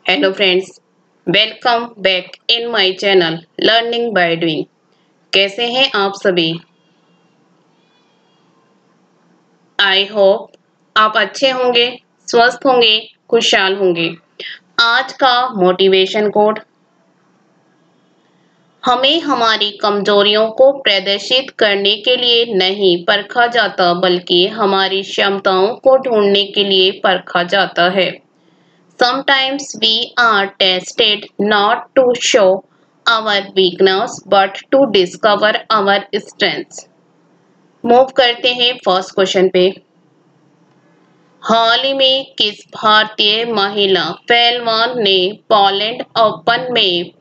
Hello friends, welcome back in my channel learning by doing. कैसे हैं आप सभी? आई होप आप अच्छे होंगे, स्वस्थ होंगे, खुशहाल होंगे। आज का मोटिवेशन कोड: हमें हमारी कमजोरियों को प्रदर्शित करने के लिए नहीं परखा जाता, बल्कि हमारी क्षमताओं को ढूंढने के लिए परखा जाता है। Sometimes we are tested not to show our weakness but to discover our strengths. Move करते हैं फर्स्ट क्वेश्चन पे। हाल ही में किस भारतीय महिला पहलवान ने पोलैंड ओपन में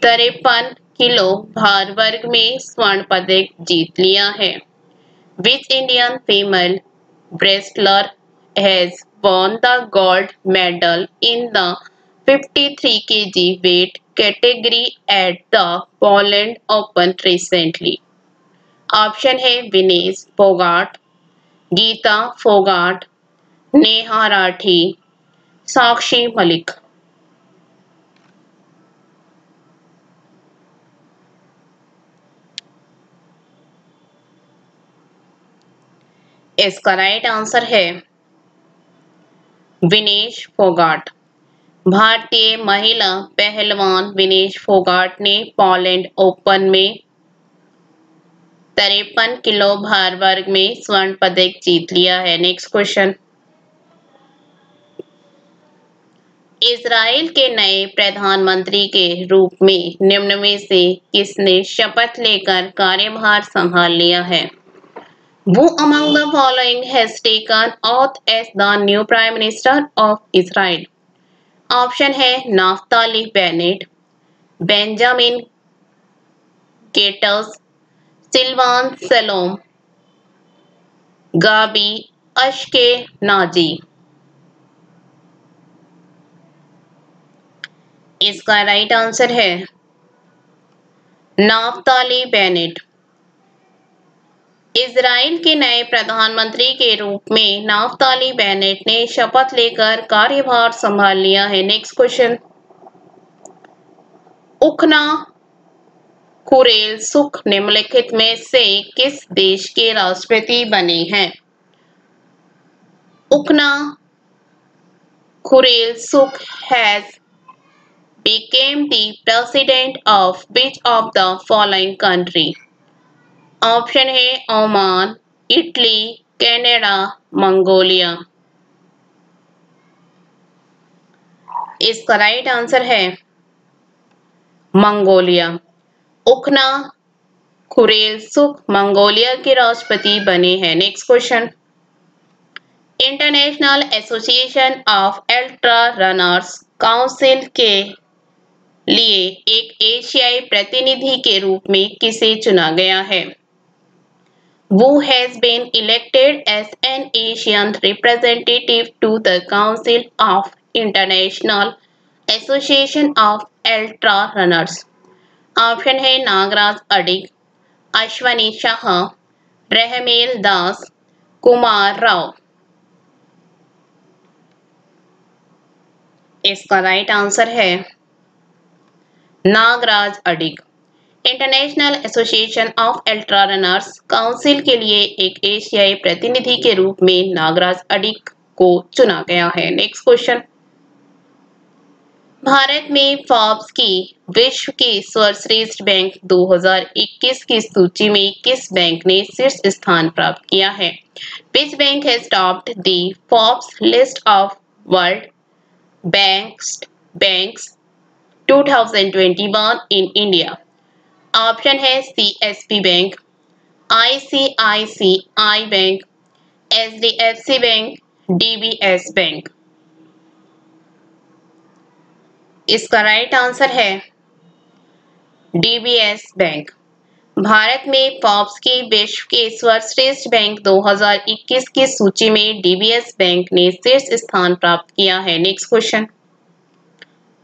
53 किलो भार वर्ग में स्वर्ण पदक जीत लिया है? Which Indian female wrestler has won the gold medal in the 53 kg weight category at the Poland Open recently? Option है विनेश फोगाट, गीता फोगाट, नेहा राठी, साक्षी मलिक। इसका राइट आंसर है विनेश फोगाट। भारतीय महिला पहलवान विनेश फोगाट ने पोलैंड ओपन में 53 किलो भार वर्ग में स्वर्ण पदक जीत लिया है। Next question. इजराइल के नए प्रधानमंत्री के रूप में निम्न में से किसने शपथ लेकर कार्यभार संभाल लिया है? Who among the following has taken oath as the new Prime Minister of Israel? Option है नाफ्ताली बेनेट, बेंजामिन गेटस, सिल्वान सलोम, गाबी अश्केनाजी। इसका राइट आंसर है नाफ्ताली बेनेट। इजराइल के नए प्रधानमंत्री के रूप में नाफ्ताली बेनेट ने शपथ लेकर कार्यभार संभाल लिया है। Next question. उखना खुरेल सुख निम्नलिखित में से किस देश के राष्ट्रपति बने हैं? उखना खुरेल सुख has became the president of which of the following country? Option है ओमान, इटली, कनाडा, मंगोलिया। इसका राइट आंसर है मंगोलिया। उखना खुरेल सुख मंगोलिया के राष्ट्रपति बने हैं। Next question. International association of ultra runners council के लिए एक एशियाई प्रतिनिधि के रूप में किसे चुना गया है? Who has been elected as an Asian representative to the Council of International Association of Ultra Runners? Option है नागराज अडिग, अश्वनी शाह, रहमेल दास, कुमार राव। इसका राइट आंसर है नागराज अडिग। International association of ultra runners council के लिए एक एशियाई प्रतिनिधि के रूप में नागराज अडिग को चुना गया है। Next question. भारत में फोर्ब्स की विश्व के सर्वश्रेष्ठ बैंक 2021 की सूची में किस बैंक ने शीर्ष स्थान प्राप्त किया है? Which bank has topped the Forbes list of world banks 2021 in India? Option है CSB bank, ICICI bank, HDFC bank, DBS bank. इसका राइट आंसर है डीबीएस बैंक। भारत में फोर्ब्स की विश्व के सर्वश्रेष्ठ बैंक 2021 की सूची में डीबीएस बैंक ने शीर्ष स्थान प्राप्त किया है। Next question.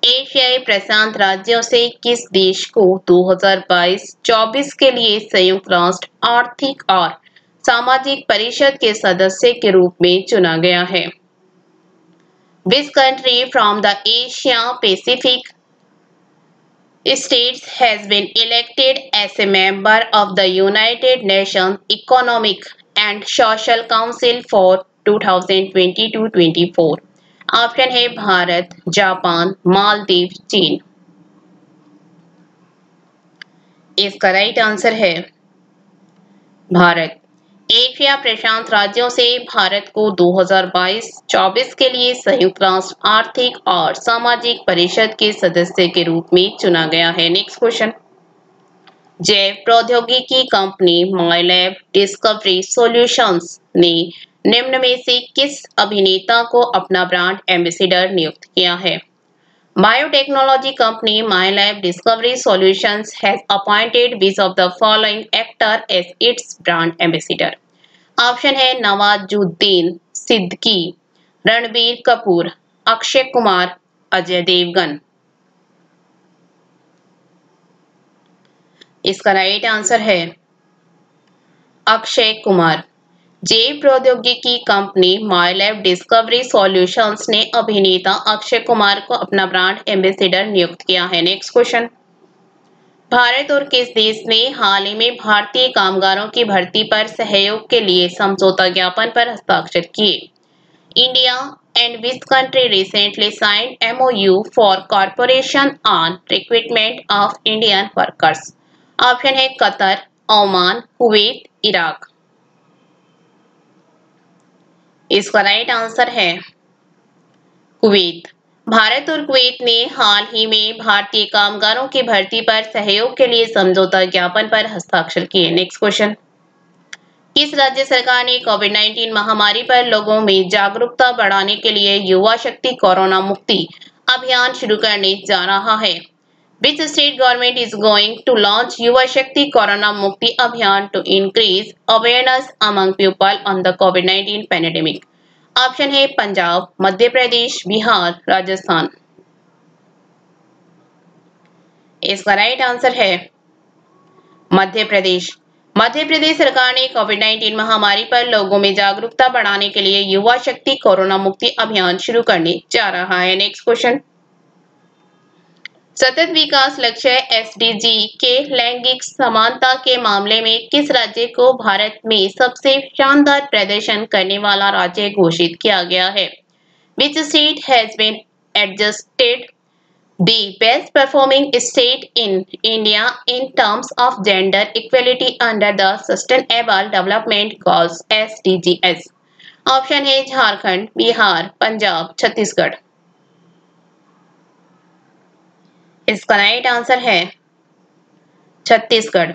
एशियाई प्रशांत राज्यों से किस देश को 2022-24 के लिए संयुक्त राष्ट्र आर्थिक और सामाजिक परिषद के सदस्य के रूप में चुना गया है? Which country from the Asia Pacific states has been elected as a member of the United Nations Economic and Social Council for 2022-24? Option है भारत, जापान, मालदीव, चीन। इसका राइट आंसर है भारत। एशिया प्रशांत राज्यों से भारत को 2022-24 के लिए संयुक्त राष्ट्र आर्थिक और सामाजिक परिषद के सदस्य के रूप में चुना गया है। Next question. जैव प्रौद्योगिकी कंपनी माइलैब डिस्कवरी सॉल्यूशंस ने निम्न में से किस अभिनेता को अपना ब्रांड एम्बेसडर नियुक्त किया है? Biotechnology company MyLab Discovery Solutions has appointed which of the following actor as its brand ambassador? Option है नवाजुद्दीन सिद्दीकी, रणबीर कपूर, अक्षय कुमार, अजय देवगन। इसका राइट आंसर है अक्षय कुमार। जैव प्रौद्योगिकी कंपनी माइलैब डिस्कवरी सॉल्यूशंस ने अभिनेता अक्षय कुमार को अपना ब्रांड एम्बेसडर नियुक्त किया है। Next question. भारत और किस देश ने हाल ही में भारतीय कामगारों की भर्ती पर सहयोग के लिए समझौता ज्ञापन पर हस्ताक्षर किए? India and which country recently signed MOU for corporation on recruitment of Indian workers? Option है कतर, ओमान, कुवैत, इराक। इसका राइट आंसर है कुवैत। भारत और कुवैत ने हाल ही में भारतीय कामगारों की भर्ती पर सहयोग के लिए समझौता ज्ञापन पर हस्ताक्षर किए। Next question. किस राज्य सरकार ने कोविड-19 महामारी पर लोगों में जागरूकता बढ़ाने के लिए युवा शक्ति कोरोना मुक्ति अभियान शुरू करने जा रहा है? Which state government is going to launch Yuva Shakti Corona Mukti Abhiyan to increase awareness among people on the COVID-19 pandemic? Option है पंजाब, मध्य प्रदेश, बिहार, राजस्थान। इसका राइट आंसर है मध्य प्रदेश। मध्य प्रदेश सरकार ने कोविड-19 महामारी पर लोगों में जागरूकता बढ़ाने के लिए युवा शक्ति कोरोना मुक्ति अभियान शुरू करने जा रहा है। Next question. सतत विकास लक्ष्य SDG के लैंगिक समानता के मामले में किस राज्य को भारत में सबसे शानदार प्रदर्शन करने वाला राज्य घोषित किया गया है? Which state has been adjusted the best performing state in India in terms of gender equality under the Sustainable Development Goals SDGs? Option है झारखंड, बिहार, पंजाब, छत्तीसगढ़। इसका राइट आंसर है छत्तीसगढ़।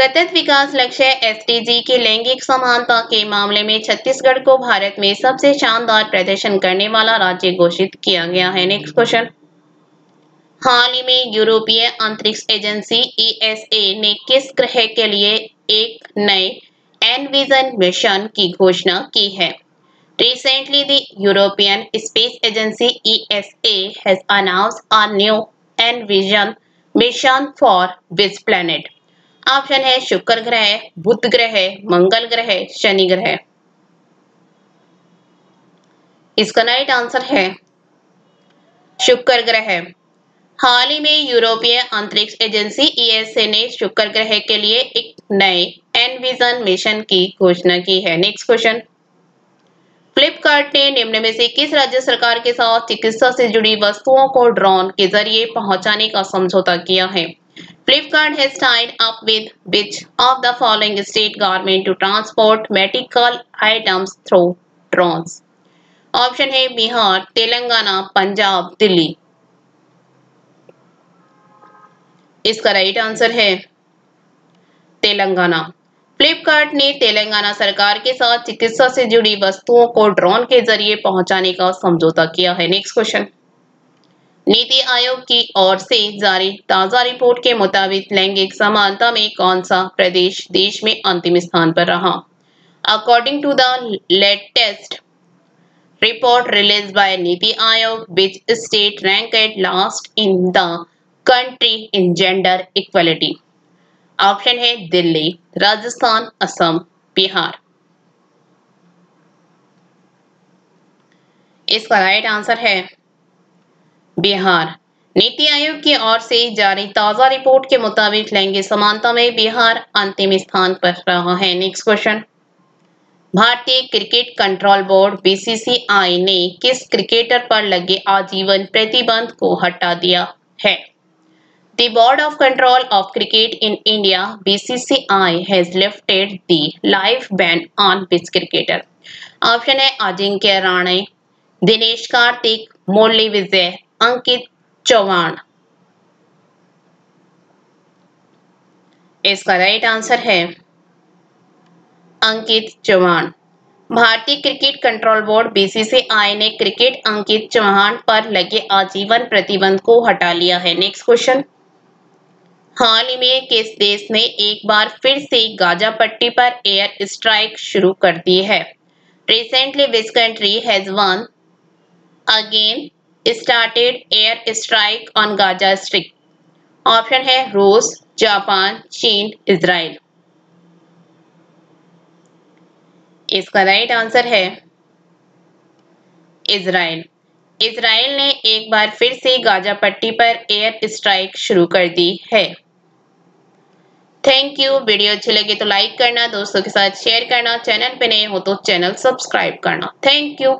सतत विकास लक्ष्य SDG के लैंगिक समानता के मामले में छत्तीसगढ़ को भारत में सबसे शानदार प्रदर्शन करने वाला राज्य घोषित किया गया है। Next question. हाल ही में यूरोपीय अंतरिक्ष एजेंसी ESA ने किस ग्रह के लिए एक नए एनविजन मिशन की घोषणा की है? Recently, the European Space Agency ESA has announced a new envision mission for which planet? Option है शुक्र ग्रह, बुध ग्रह, मंगल ग्रह, शनि ग्रह। इसका राइट आंसर है शुक्र ग्रह। हाल ही में यूरोपीय अंतरिक्ष एजेंसी ESA ने शुक्र ग्रह के लिए एक नए एनविजन मिशन की घोषणा की है। Next question. फ्लिपकार्ट ने निम्न में से किस राज्य सरकार के साथ चिकित्सा से जुड़ी वस्तुओं को ड्रोन के जरिए पहुंचाने का समझौता किया है? Flipkart has tied up with which of the following state government to transport medical items through drones? Option है बिहार, तेलंगाना, पंजाब, दिल्ली। इसका राइट आंसर है तेलंगाना। फ्लिपकार्ट ने तेलंगाना सरकार के साथ चिकित्सा से जुड़ी वस्तुओं को ड्रोन के जरिए पहुंचाने का समझौता किया है। Next question. नीति आयोग की ओर से जारी ताजा रिपोर्ट के मुताबिक लैंगिक समानता में कौन सा प्रदेश देश में अंतिम स्थान पर रहा? According to the latest report released by Niti Aayog, which state ranked last in the country in gender equality? Option है दिल्ली, राजस्थान, असम, बिहार। इसका राइट आंसर है बिहार। नीति आयोग की ओर से जारी ताजा रिपोर्ट के मुताबिक लैंगिक समानता में बिहार अंतिम स्थान पर रहा है। नेक्स्ट क्वेश्चन, भारतीय क्रिकेट कंट्रोल बोर्ड बीसीसीआई ने किस क्रिकेटर पर लगे आजीवन प्रतिबंध को हटा दिया है? The Board of Control of Cricket in India (BCCI) has lifted the life ban on which cricketer? Option है अजिंक्य राणे, दिनेश कार्तिक, मुरली विजय, अंकित चौहान। इसका राइट आंसर है अंकित चौहान। भारतीय क्रिकेट कंट्रोल बोर्ड बीसीसीआई ने क्रिकेट अंकित चौहान पर लगे आजीवन प्रतिबंध को हटा लिया है। नेक्स्ट क्वेश्चन, हाल ही में किस देश ने एक बार फिर से गाजा पट्टी पर एयर स्ट्राइक शुरू कर दी है? Recently, which country has once again started air strike on Gaza Strip? Option है रूस, जापान, चीन, इजराइल। इसका राइट आंसर है इजराइल। इजराइल ने एक बार फिर से गाजा पट्टी पर एयर स्ट्राइक शुरू कर दी है। Thank you. वीडियो अच्छी लगी तो लाइक करना, दोस्तों के साथ शेयर करना, चैनल पे नए हो तो चैनल सब्सक्राइब करना। Thank you.